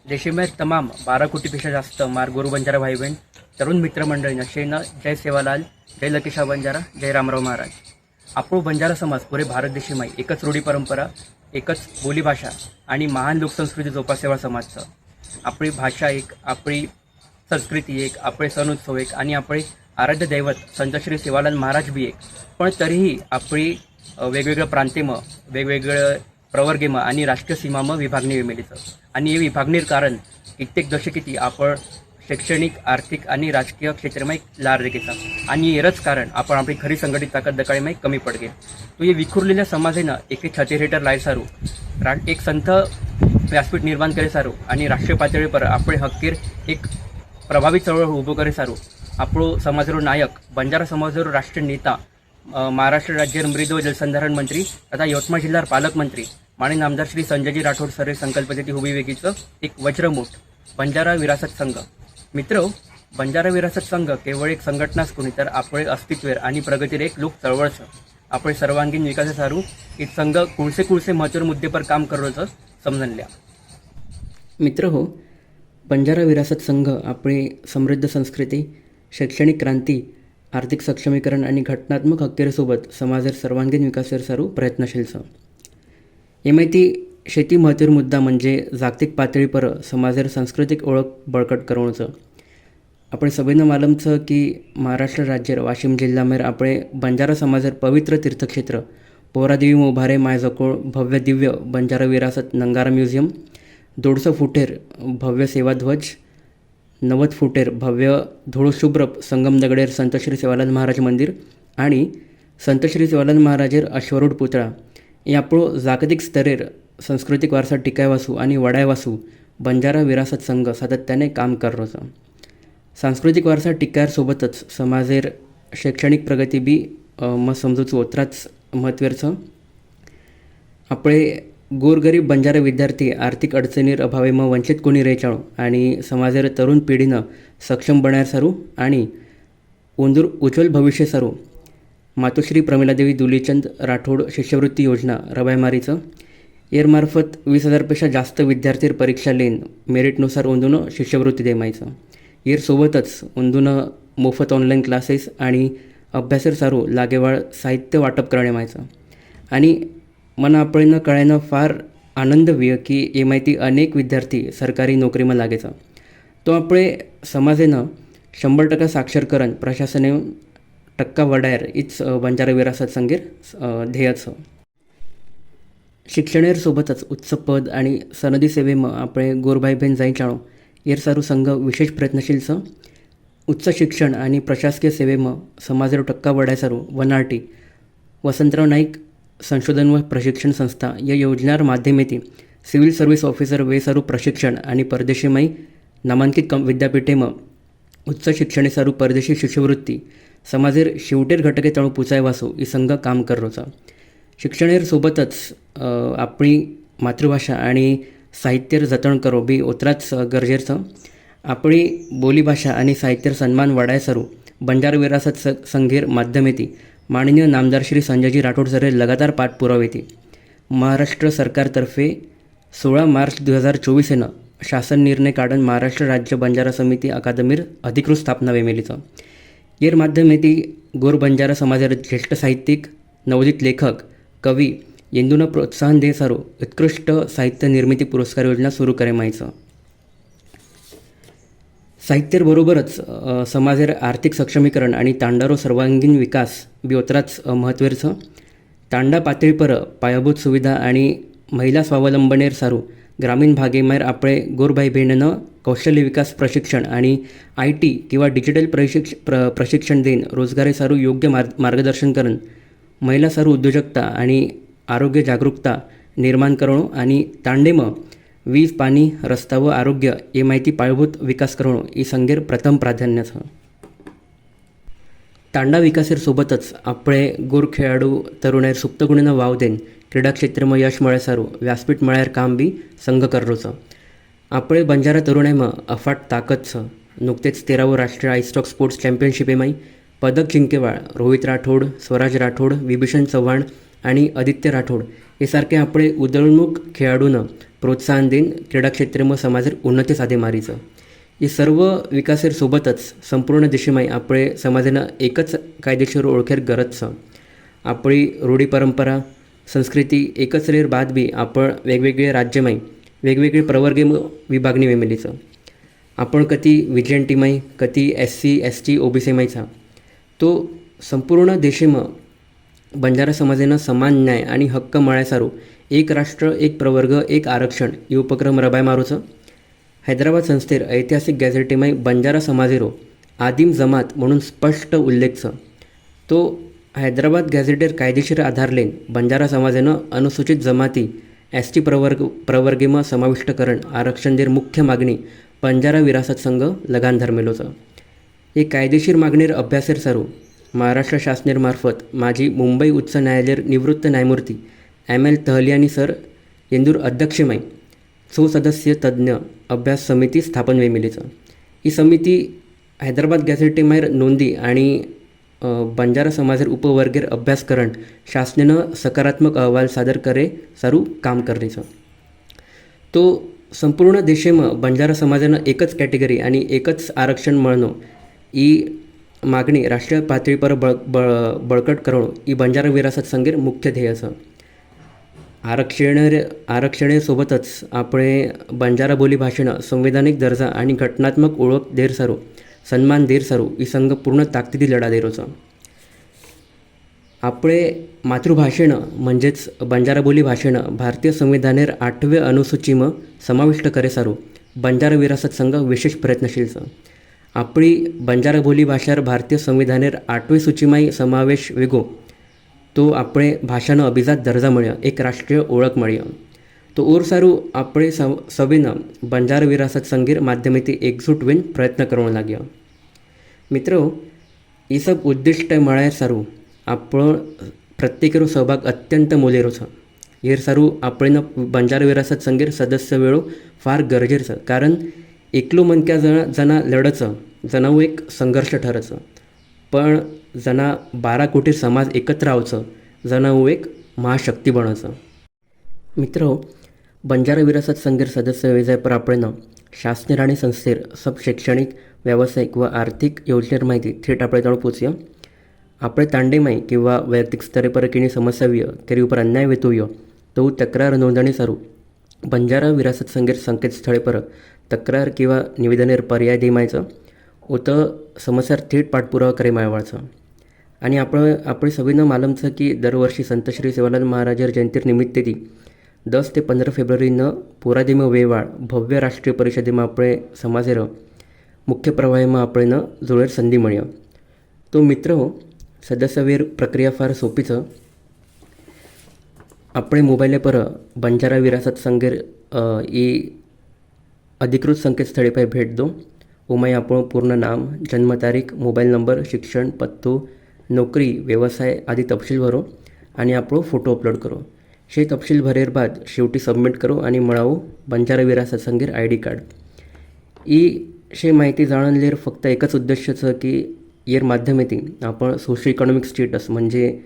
देशी में तमाम 12 कोटीपेक्षा जास्त गोरु बंजारा भाई बहीण तरुण मित्रमंडळीनं शेनं जय सेवालाल, जय लकीशा बंजारा, जय रामराव महाराज. आपणो बंजारा समाज पुरे भारत देशीमाई एकच रूढी परंपरा, एकच बोलीभाषा आणि महान लोकसंस्कृती जोपासेवा समाजचं. आपली भाषा एक, आपली संस्कृती एक, आपले सण उत्सव एक आणि आपले आराध्य दैवत संत श्री सेवालाल महाराज बी एक. पण तरीही आपली वेगवेगळ्या प्रांतेम, वेगवेगळं प्रवर्गेम आणि राष्ट्रीय सीमाम विभागणी वेमेलीचं. आणि हे विभागणीर कारण कित्येक दशकिती आपण शैक्षणिक, आर्थिक आणि राजकीय क्षेत्रमा एक लार रेखेचा. आणि हेरच कारण आपण आपली खरी संघटित ताकद दकाळीमा कमी पडगे. तो हे विखुरलेल्या समाजेनं एक छतेर हेठळ लाय सारू, एक संत व्यासपीठ निर्माण करे सारू आणि राष्ट्रीय पातळीवर आपले हक्कीर एक प्रभावी चळवळ उभो करे सारू. आपलो समाजरो नायक, बंजारा समाजरो राष्ट्रीय नेता, महाराष्ट्र राज्य मृद व जलसंधारण मंत्री तथा यवतमाळ जिल्हा पालकमंत्री माननीय आमदार श्री संजयजी राठोड सर संकल्पनेती उभी वेगीचं एक वज्रमूठ बंजारा विरासत संघ. मित्र, बंजारा विरासत संघ केवळ एक संघटनाच कोणी तर आपले अस्तित्वेर आणि प्रगतीर एक लोक चळवळचं. आपले सर्वांगीण विकासासारू एक संघ कुळसे महत्त्वाचे मुद्देपर काम करण्याचं समजल्या. मित्र हो, बंजारा विरासत संघ आपली समृद्ध संस्कृती, शैक्षणिक क्रांती, आर्थिक सक्षमीकरण आणि घटनात्मक हक्केरीसोबत समाजेर सर्वांगीण विकासार सारू प्रयत्नशीलचं. हे माहिती शेती महत्त्वाचा मुद्दा म्हणजे जागतिक पातळीपर समाजेर सांस्कृतिक ओळख बळकट करवणचं. आपण सगळ्यांना मालूमचं की महाराष्ट्र राज्यार वाशिम जिल्ह्यामेर आपले बंजारा समाजेर पवित्र तीर्थक्षेत्र पोहरादेवी मोभारे मायजकोळ भव्य दिव्य बंजारा विरासत नंगारा म्युझियम, 150 फुटेर भव्य सेवाध्वज, 90 फुटेर भव्य धुळशुभ्र संगम दगडेर संत श्री सेवालाल महाराज मंदिर आणि संत श्री सेवालाल महाराजेर अश्वरूढ पुतळा हे आपलो जागतिक स्तरेर सांस्कृतिक वारसा टिकायवासू आणि वडायवासू बंजारा विरासत संघ सातत्याने काम कररोचं. सांस्कृतिक वारसा टिकायरसोबतच समाजेर शैक्षणिक प्रगती बी मग समजूचं उतराच महत्त्वाचं. आपले गोरगरीब बंजारा विद्यार्थी आर्थिक अडचणीर अभावे मग वंचित कोणी रेचाळो आणि समाजेर तरुण पिढीनं सक्षम बनायर सारू आणि उंदूर उज्ज्वल भविष्य सारू मातोश्री प्रमिलादेवी दुलीचंद राठोड शिष्यवृत्ती योजना रबायमारीचं. एअरमार्फत 20,000पेक्षा जास्त विद्यार्थी परीक्षा लेन मेरिटनुसार उंदूनं शिष्यवृत्ती देमायचं. एअरसोबतच उंदूनं मोफत ऑनलाईन क्लासेस आणि अभ्यासेर सारू लागेवाळ साहित्य वाटप करणे मायचं. आणि मना आपल्यानं कळायनं फार आनंद व्य की हे माहिती अनेक विद्यार्थी सरकारी नोकरीमा लागायचा. तो आपले समाजेनं 100% साक्षरकरण प्रशासने टक्का वडायर हीच बंजारा विरासत संघेर ध्येयचं. शिक्षणेरसोबतच उच्च पद आणि सनदी सेवेम आपले गोरभाई बहीण जाई चाळो येर सारू संघ विशेष प्रयत्नशीलचं. उच्च शिक्षण आणि प्रशासकीय सेवेम समाजेर टक्का वडाय सारू वनाटी वसंतराव नाईक संशोधन व प्रशिक्षण संस्था या योजनार माध्यमेती सिव्हिल सर्व्हिस ऑफिसर वे सारू प्रशिक्षण आणि परदेशीमाई नामांकित विद्यापीठेम उच्च शिक्षणे सारू परदेशी शिष्यवृत्ती समाजेर शेवटेर घटके तळू पुचाय वासू ही संघ काम कररोचा. शिक्षणेर सोबतच आपली मातृभाषा आणि साहित्यर जतन करो बी उतराच गरजेचं. आपली बोलीभाषा आणि साहित्यर सन्मान वाढाय सारू बंजारा विरासत संघेर माध्यमेती माननीय नामदार श्री संजयजी राठोड सर लगातार पाठपुरावे येते. महाराष्ट्र सरकारतर्फे 16 मार्च 2024 शासन निर्णय काढून महाराष्ट्र राज्य बंजारा समिती अकादमीर अधिकृत स्थापना वेमेलीचं. येर माध्यमेती गोर बंजारा समाजात ज्येष्ठ साहित्यिक, नवोदित लेखक, कवी येंदूनं प्रोत्साहन दे सारू उत्कृष्ट साहित्य निर्मिती पुरस्कार योजना सुरू करे मायचं. साहित्याबरोबरच समाजेर आर्थिक सक्षमीकरण आणि तांडारो सर्वांगीण विकास बी उतराच महत्त्वाचं. तांडा पातळीपर पायाभूत सुविधा आणि महिला स्वावलंबनेर सारू ग्रामीण भागेमार आपले गोरभाई बहिणीनं कौशल्य विकास प्रशिक्षण आणि IT किंवा डिजिटल प्रशिक्षण देऊन रोजगारी सारू योग्य मार्गदर्शन करून महिला सारू उद्योजकता आणि आरोग्य जागरूकता निर्माण करणं आणि तांडेम वीज, पाणी, रस्ता व आरोग्य हे माहिती पायाभूत विकास करणं ही संघेर प्रथम प्राधान्याचं. तांडा विकासेरसोबतच आपले गोर खेळाडू तरुणायर सुप्त गुणांना वाव देन क्रीडा क्षेत्रमा यश मळ्या सारू व्यासपीठ मळ्यार काम बी संघ कररोचं. आपले बंजारा तरुणाईमा अफाट ताकदचं. नुकतेच 13वे राष्ट्रीय आईस्टॉक स्पोर्ट्स चॅम्पियनशिपेमाई पदक जिंकेवाळ रोहित राठोड, स्वराज राठोड, विभीषण चव्हाण आणि आदित्य राठोड हे सारखे आपले उदयोन्मुख खेळाडूंना प्रोत्साहन देईन क्रीडा क्षेत्र मग समाजेर उन्नती साधे मारीचं. हे सर्व विकासेर सोबतच संपूर्ण देशमाई आपले समाजानं एकच कायदेशीर ओळखेर गरज छ. आपली रूढी परंपरा संस्कृती एकच रेर बाद बी आपण वेगवेगळे राज्यमाई वेगवेगळे प्रवर्गे विभागणी वेमेलीचं. आपण कधी विजयंटीमाई कधी SC ST OBC माईचा तो संपूर्ण देशेम बंजारा समाजानं समान न्याय आणि हक्क मळायसारू एक राष्ट्र एक प्रवर्ग एक आरक्षण हे उपक्रम रबाय मारूचं. हैदराबाद संस्थेर ऐतिहासिक गॅझेटेमाई बंजारा समाजेरो आदिम जमात म्हणून स्पष्ट उल्लेख छ. तो हैदराबाद गॅझेटेर कायदेशीर आधार लेन बंजारा समाजानं अनुसूचित जमाती ST प्रवर्गेमा समाविष्टकरण आरक्षण देर मुख्य मागणी बंजारा विरासत संघ लगान धरमेलोचं. हे कायदेशीर मागणीर अभ्यासेर सारू महाराष्ट्र शासनेर मार्फत माजी मुंबई उच्च न्यायालयार निवृत्त न्यायमूर्ती ML तहलियानी सर येंदूर अध्यक्षमाई 6 सदस्य तज्ज्ञ अभ्यास समिती स्थापन वेमिलीचं. ही समिती हैदराबाद गॅझेटेमायर नोंदी आणि बंजारा समाजेर उपवर्गेर अभ्यास करण शासनानं सकारात्मक अहवाल सादर करे सारू काम करणेचं. तो संपूर्ण देशेम बंजारा समाजानं एकच कॅटेगरी आणि एकच आरक्षण मळणं ही मागणी राष्ट्रीय पातळीपर बळकट करणं ही बंजारा विरासत संघेर मुख्य ध्येय छ. आरक्षणेसोबतच आपले बंजारा बोली भाषेनं संवैधानिक दर्जा आणि घटनात्मक ओळख देर सारू सन्मान देर सारू ही संघ पूर्ण ताकदीने लढा देरोचं. आपले मातृभाषेनं म्हणजेच बंजारा बोली भाषेनं भारतीय संविधानेर 8व्या अनुसूचीम समाविष्ट करे सारू बंजारा विरासत संघ विशेष प्रयत्नशील छ. आपली बंजारा बोली भाषार भारतीय संविधानेर 8वी सूचीमाई समावेश वेगो तो आपले भाषानं अभिजात दर्जा मळ्य एक राष्ट्रीय ओळख मळ्य. तो ओर सारू आपले सभेनं बंजारा विरासत संघेर माध्यमेती एकजूट वेन प्रयत्न करूंक लाग्यो. मित्रो ही सब उद्दिष्ट मळायर सारू आपण प्रत्येकेरो सहभाग अत्यंत मोलेरो छ. हेर सारू आपण बंजारा विरासत संघेर सदस्य वेळो फार गरजेचं कारण एकलो मनक्या जना लढचं जनाऊ एक संघर्ष ठरचं पण जना 12 कोटी समाज एकत्र रावचं जनाऊ एक महाशक्ती बनायचं. मित्र बंजारा विरासत संघेर सदस्य वेजाय पर आपण शासनेर आणि संस्थेर सब शैक्षणिक व्यावसायिक व आर्थिक योजनेर माहिती थेट आपले जाणून पोचूया. आपले तांडेमाई किंवा वैयक्तिक स्तरे पर किणी समस्या विय तेरी उपर अन्याय वेतुयो तो तक्रार नोंदणी सारू बंजारा विरासत संघेर संकेतस्थळे पर तक्रार किंवा निवेदनेर पर्याय देमायचं उतं समस्यार थेट पाठपुरावा करे मायवाळचं. आणि आपली सभेनं मालूम छ की दरवर्षी संत श्री सेवालाल महाराजर जयंतीर निमित्तेती 10 ते 15 फेब्रुवारीनं पोरादेम वेवाळ भव्य राष्ट्रीय परिषदेमा आपले समाजेर मुख्य प्रवाहीमा आपल्यानं जुळेर संधी मळ्य. तो मित्र सदस्यवेर प्रक्रिया फार सोपीच. आपले मोबाईल पर बंजारा विरासत संघेर ही अधिकृत संकेतस्थळे पर भेट दो. उमाई आपण पूर्ण नाम जन्मतारीख मोबाईल नंबर शिक्षण पत्तो नोकरी व्यवसाय आदी तपशील भरो आणि आपण फोटो अपलोड करो. हे तपशील भरेर बाद शेवटी सबमिट करो आणि मळावो बंजारा विरासत संघेर ID कार्ड. ही माहिती जाणून लेर फक्त एकच उद्देशाचं की येर माध्यमेती आपण सोशल इकॉनॉमिक स्टेटस म्हणजे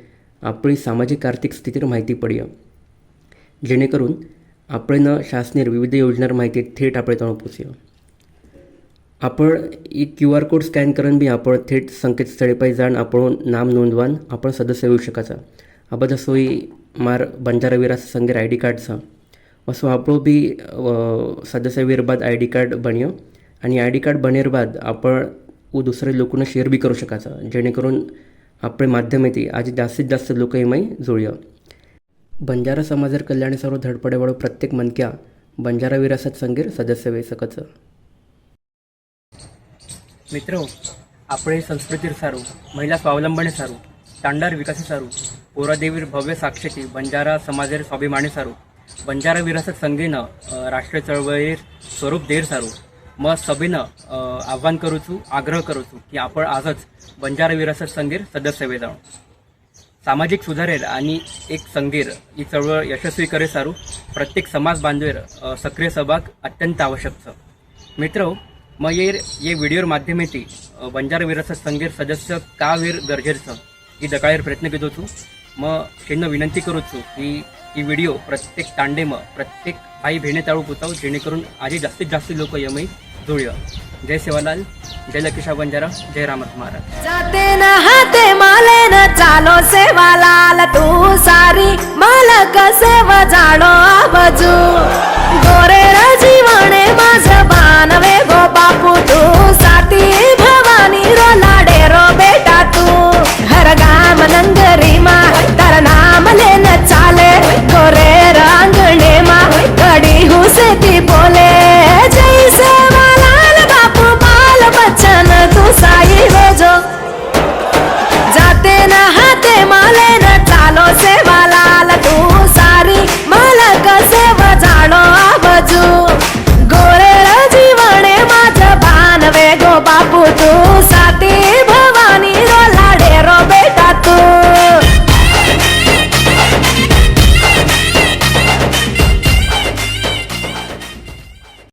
आपली सामाजिक आर्थिक स्थितीर माहिती पडूया जेणेकरून आपण शासनेर विविध योजनार माहिती थेट आपले जाणून पोचूया. आपण ही QR कोड स्कॅन करून बी आपण थेट संकेतस्थळे पर जाण आपण नाम नोंदवान आपण सदस्य होऊ शकाचा. अब जसो ही मार बंजारा विरासत संघेर ID कार्ड छ असो आपलो बी सदस्यवीर बाद ID कार्ड बन्यो आणि ID कार्ड बनेर बाद आपण दुसरे लोकांना शेअर बी करू शकाचा जेणेकरून आपले माध्यमेती आज जास्तीत जास्त लोक एमाई जुळ्य. बंजारा समाजर कल्याण सर्व धडपडेवाळो प्रत्येक मनक्या बंजारा विरासत संघेर सदस्य वे सकच. मित्र आपले संस्कृतीर सारू महिला स्वावलंबने सारू तांडार विकासी सारू पोरादेवीर भव्य साक्षीची बंजारा समाजेर स्वाभिमानी सारू बंजारा विरासत संघेनं राष्ट्रीय चळवळीर स्वरूप देर सारू मग सभेनं आव्हान करूचू आग्रह करूचू की आपण आजच बंजारा विरासत संघेर सदस्य वे जाऊ. सामाजिक सुधारेर आणि एक संघेर ही चळवळ यशस्वी करे सारू प्रत्येक समाज बांधवेर सक्रिय सहभाग अत्यंत आवश्यक छ. मित्र मग ये व्हिडिओर माध्यमेती बंजारा विरासत संघेर सदस्य का वेर गरजेचं ही दकाळेर प्रयत्न केलो छू. मग शेणनं विनंती करूचो की ही व्हिडिओ प्रत्येक तांडेम प्रत्येक भाई भेणे ताळू पुताव जेणेकरून आजी जास्तीत जास्त लोक यमई जुळ्य. जय सेवालाल, जय लकेशा बंजारा, जय रामराव महाराज. जाते न हाते माले न चालो सेवालाल तू सारी मालक सेवा जाणो आबजू गोरे राजी